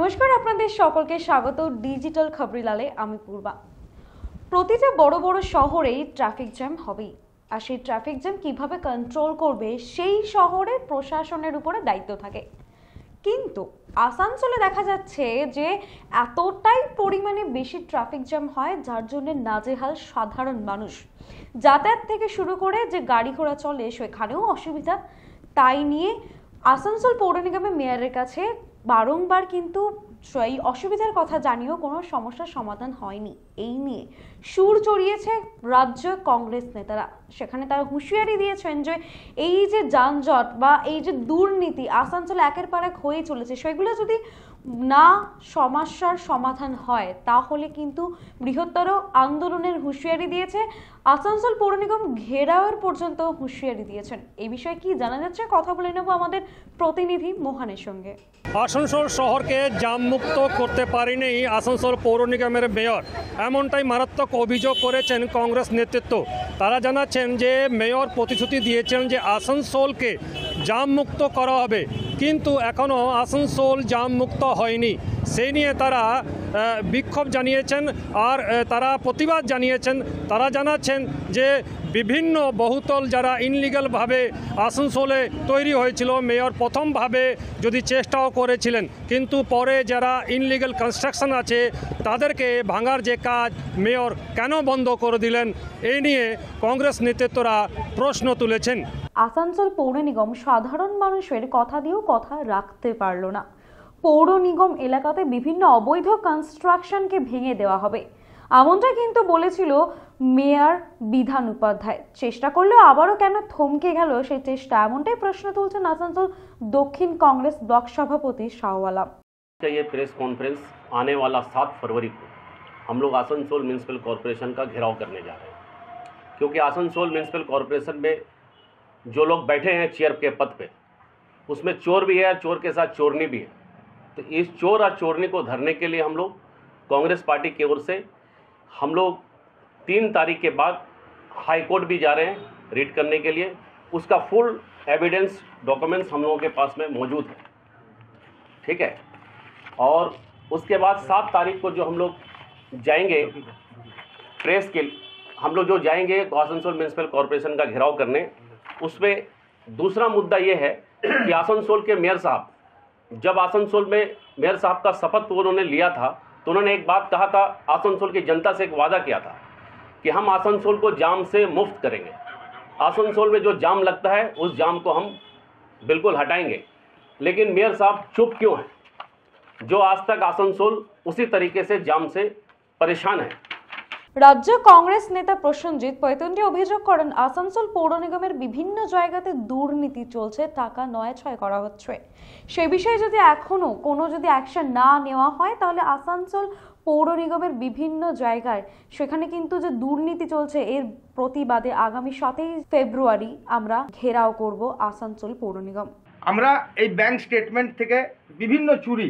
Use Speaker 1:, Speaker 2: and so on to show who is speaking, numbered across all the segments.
Speaker 1: নমস্কার, আপনাদের সকলকে স্বাগত ডিজিটাল খবরিলালে। আমি পূর্বা। প্রতিটা বড় বড় শহরেই ট্রাফিক জ্যাম হবেই, আর সেই ট্রাফিক জ্যাম কিভাবে কন্ট্রোল করবে সেই শহরের প্রশাসনের উপরে দায়িত্ব থাকে। কিন্তু আসানসোলে দেখা যাচ্ছে যে এতটাই পরিমাণে বেশি ট্রাফিক জ্যাম হয় যার জন্য নাজেহাল সাধারণ মানুষ। যাতায়াত থেকে শুরু করে যে গাড়ি ঘোড়া চলে সেখানেও অসুবিধা। তাই নিয়ে আসানসোল পৌর নিগমের মেয়রের কাছে বারংবার কিন্তু এই অসুবিধার কথা জানিয়েও কোনো সমস্যার সমাধান হয়নি। এই নিয়ে সুর চড়িয়েছে রাজ্য কংগ্রেস নেতারা। সেখানে তারা হুঁশিয়ারি দিয়েছেন যে এই যে যানজট বা এই যে দুর্নীতি আসানসোলে একের পর এক হয়ে চলেছে, সেগুলো যদি না সমস্যার সমাধান হয় তাহলে কিন্তু বৃহত্তর আন্দোলনের হুঁশিয়ারি দিয়েছে। আসানসোল পৌর নিগম ঘেরাওয়ের পর্যন্ত হুঁশিয়ারি দিয়েছেন। এই বিষয়ে কি জানা যাচ্ছে, কথা বলে নেব আমাদের প্রতিনিধি মোহনের সঙ্গে।
Speaker 2: আসানসোল শহরকে জাম মুক্ত করতে পারেনি আসানসোল পৌর নিগমের মেয়র, এমনটাই মারাত্মক অভিযোগ করেছেন কংগ্রেস নেতৃত্ব। তারা জানাচ্ছেন যে মেয়র প্রতিশ্রুতি দিয়েছেন যে আসানসোলকে জাম মুক্ত করা হবে, কিন্তু এখনও আসানসোল জাম মুক্ত হয়নি। সেই নিয়ে তারা বিক্ষোভ জানিয়েছেন আর তারা প্রতিবাদ জানিয়েছেন। তারা জানাচ্ছেন যে বিভিন্ন বহুতল যারা ইনলিগালভাবে আসানসোলে তৈরি হয়েছিল, মেয়র প্রথমভাবে যদি চেষ্টাও করেছিলেন, কিন্তু পরে যারা ইনলিগাল কনস্ট্রাকশন আছে তাদেরকে ভাঙার যে কাজ মেয়র কেন বন্ধ করে দিলেন, এই নিয়ে কংগ্রেস নেতৃত্বরা প্রশ্ন তুলেছেন।
Speaker 1: আসানসোল পৌর নিগম সাধারণ মানুষের কথা দিয়েও কথা রাখতে পারল না। পৌর নিগম এলাকাতে বিভিন্ন অবৈধ কনস্ট্রাকশনকে ভেঙে দেওয়া হবে, এমনটা কিন্তু বলেছিল মেয়র বিধান উপাধ্যায়। চেষ্টা করলেও আবারও কেন থমকে গেল সেই চেষ্টা, এমনটাই প্রশ্ন তুলছেন আসানসোল দক্ষিণ কংগ্রেস ব্লক সভাপতি শাহওয়ালা।
Speaker 3: ये प्रेस कॉन्फ्रेंस आने वाला 7 फरवरी को हम लोग आसनसोल म्यूनसिपल कॉरपोरेशन का घेराव करने जा रहे हैं, क्योंकि आसनसोल म्यूनसिपल कॉरपोरेशन में जो लोग बैठे हैं चेयर के पद पे, उसमें चोर भी है, चोर के साथ चोरनी भी है। तो इस चोर और चोरनी को धरने के लिए हम लोग कांग्रेस पार्टी की ओर से हम लोग 3 तारीख के बाद हाई कोर्ट भी जा रहे हैं रीड करने के लिए। उसका फुल एविडेंस डॉक्यूमेंट्स हम लोगों के पास में मौजूद है, ठीक है। और उसके बाद 7 तारीख को जो हम लोग जाएंगे प्रेस के, हम लोग जो जाएंगे आसनसोल म्यूनसिपल कॉरपोरेशन का घेराव करने, उसमें दूसरा मुद्दा ये है कि आसनसोल के मेयर साहब, जब आसनसोल में मेयर साहब का शपथ उन्होंने लिया था तो उन्होंने एक बात कहा था, आसनसोल की जनता से एक वादा किया था कि हम आसनसोल को जाम से मुक्त करेंगे। आसनसोल में जो जाम लगता है उस जाम को हम बिल्कुल हटाएंगे। लेकिन मेयर साहब चुप क्यों हैं? जो आज तक आसनसोल उसी तरीके से जाम से परेशान है।
Speaker 1: রাজ্য কংগ্রেস নেতা প্রসেনজিৎ পৈতন্ডি অভিযোগ করেন আসানসোল পৌর নিগমের বিভিন্ন জায়গাতে দুর্নীতি চলছে, টাকা নয়াছয় করা হচ্ছে। সে বিষয়ে যদি এখনো কোনো অ্যাকশন না নেওয়া হয় তাহলে আসানসোল পৌর নিগমের বিভিন্ন জায়গায় সেখানে কিন্তু যে দুর্নীতি চলছে এর প্রতিবাদে আগামী 7 ফেব্রুয়ারি আমরা ঘেরাও করব আসানসোল পৌর নিগম।
Speaker 4: আমরা এই ব্যাংক স্টেটমেন্ট থেকে বিভিন্ন চুরি,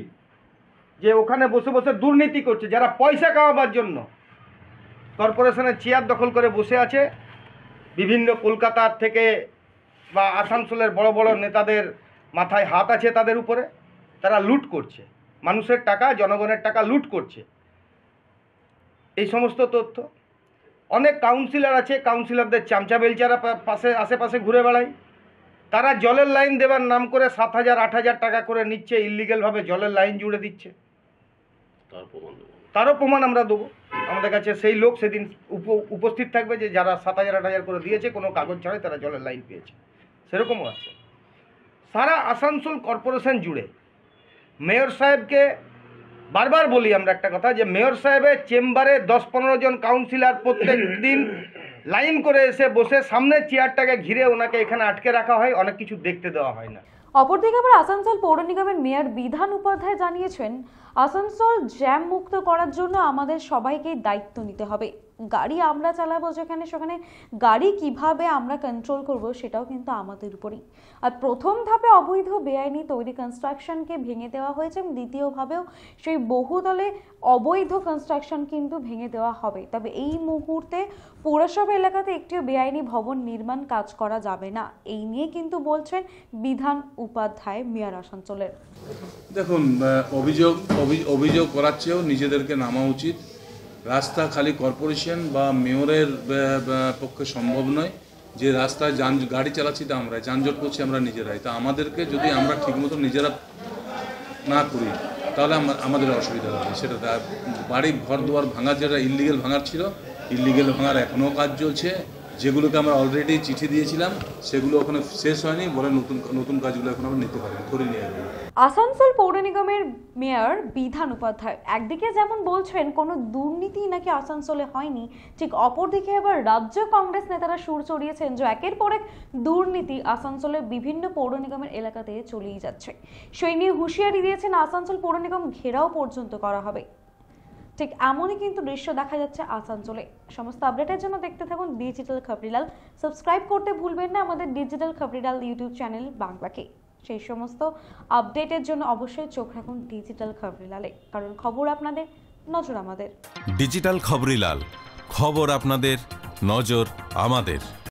Speaker 4: যে ওখানে বসে বসে দুর্নীতি করছে, যারা পয়সা কামাবার জন্য কর্পোরেশনের চেয়ার দখল করে বসে আছে, বিভিন্ন কলকাতার থেকে বা আসানসোলের বড় বড় নেতাদের মাথায় হাত আছে তাদের উপরে, তারা লুট করছে, মানুষের টাকা, জনগণের টাকা লুট করছে। এই সমস্ত তথ্য অনেক কাউন্সিলর আছে, কাউন্সিলরদের চামচা বেলচারা পাশে আশেপাশে ঘুরে বেড়ায়। তারা জলের লাইন দেবার নাম করে 7,000 8,000 টাকা করে নিচ্ছে, ইলিগালভাবে জলের লাইন জুড়ে দিচ্ছে। তারও প্রমাণ আমরা দেবো। আমাদের কাছে সেই লোক সেদিন উপস্থিত থাকবে যে যারা 7,000 8,000 করে দিয়েছে, কোনো কাগজ ছাড়াই তারা জলের লাইন পেয়েছে, সেরকমও আছে। সারা আসানসোল কর্পোরেশন জুড়ে মেয়র সাহেবকে বারবার বলি আমরা একটা কথা, যে মেয়র সাহেবের চেম্বারে 10-15 জন কাউন্সিলর প্রত্যেক দিন লাইন করে এসে বসে সামনের চেয়ারটাকে ঘিরে ওনাকে এখানে আটকে রাখা হয়, অনেক কিছু দেখতে দেওয়া হয় না।
Speaker 1: অপরদিকে আবার আসানসোল পৌর নিগমের মেয়র বিধান উপাধ্যায় জানিয়েছেন আসানসোল জ্যাম মুক্ত করার জন্য আমাদের সবাইকে দায়িত্ব নিতে হবে। গাড়ি আমরা চালাবো যেখানে সেখানে গাড়ি কিভাবে আমরা কন্ট্রোল করব সেটাও কিন্তু আমাদের উপরেই। আর প্রথম ধাপে অবৈধ বেআইনি তৈরি কনস্ট্রাকশনকে ভেঙে দেওয়া হয়েছে এবং দ্বিতীয়ভাবেও সেই বহুতলে অবৈধ কনস্ট্রাকশন কিন্তু ভেঙে দেওয়া হবে। তবে এই মুহূর্তে পৌরসভা এলাকাতে একটিও বেআইনি ভবন নির্মাণ কাজ করা যাবে না, এই নিয়ে কিন্তু বলছেন বিধান উপাধ্যায় মেয়র আসানসোলের।
Speaker 5: দেখুন, অভিযোগ করার চেয়েও নিজেদেরকে নামা উচিত। রাস্তা খালি কর্পোরেশন বা মেয়রের পক্ষে সম্ভব নয় যে রাস্তায় গাড়ি চালাচ্ছি তা আমরা যানজট করছি আমরা নিজেরাই। তা আমাদেরকে যদি আমরা ঠিকমতো নিজেরা না করি তাহলে আমাদের অসুবিধা হবে। সেটা বাড়ি ঘর দুয়ার ভাঙার যেটা ইললিগেল ভাঙার ছিল, ইললিগেল ভাঙার এখনও কাজ চলছে। যেগুলোকে আমরা অলরেডি চিঠি দিয়েছিলাম সেগুলো ওখানে শেষ হয়নি, বলে নতুন কাজগুলো এখন আমরা নিতে পারি, করে নিয়ে যাবো।
Speaker 1: আসানসোল পৌর নিগমের মেয়র বিধান উপাধ্যায় একদিকে যেমন বলছেন কোনো দুর্নীতি নাকি আসানসোলে হয়নি, ঠিক অপরদিকে আবার রাজ্য কংগ্রেস নেতারা সুর চড়িয়েছেন যে একের পর এক দুর্নীতি আসানসোলের বিভিন্ন পৌর নিগমের এলাকাতে চলেই যাচ্ছে। সেই নিয়ে হুঁশিয়ারি দিয়েছেন আসানসোল পৌর নিগম ঘেরাও পর্যন্ত করা হবে। ঠিক এমনই কিন্তু দৃশ্য দেখা যাচ্ছে আসানসোলে। সমস্ত আপডেটের জন্য দেখতে থাকুন ডিজিটাল খবরিলাল। সাবস্ক্রাইব করতে ভুলবেন না আমাদের ডিজিটাল খবরিলাল ইউটিউব চ্যানেল বাংলাকে। সেই সমস্ত আপডেটের জন্য অবশ্যই চোখ রাখুন ডিজিটাল খবরিলালে, কারণ খবর আপনাদের, নজর আমাদের।
Speaker 6: ডিজিটাল খবরিলাল, খবর আপনাদের, নজর আমাদের।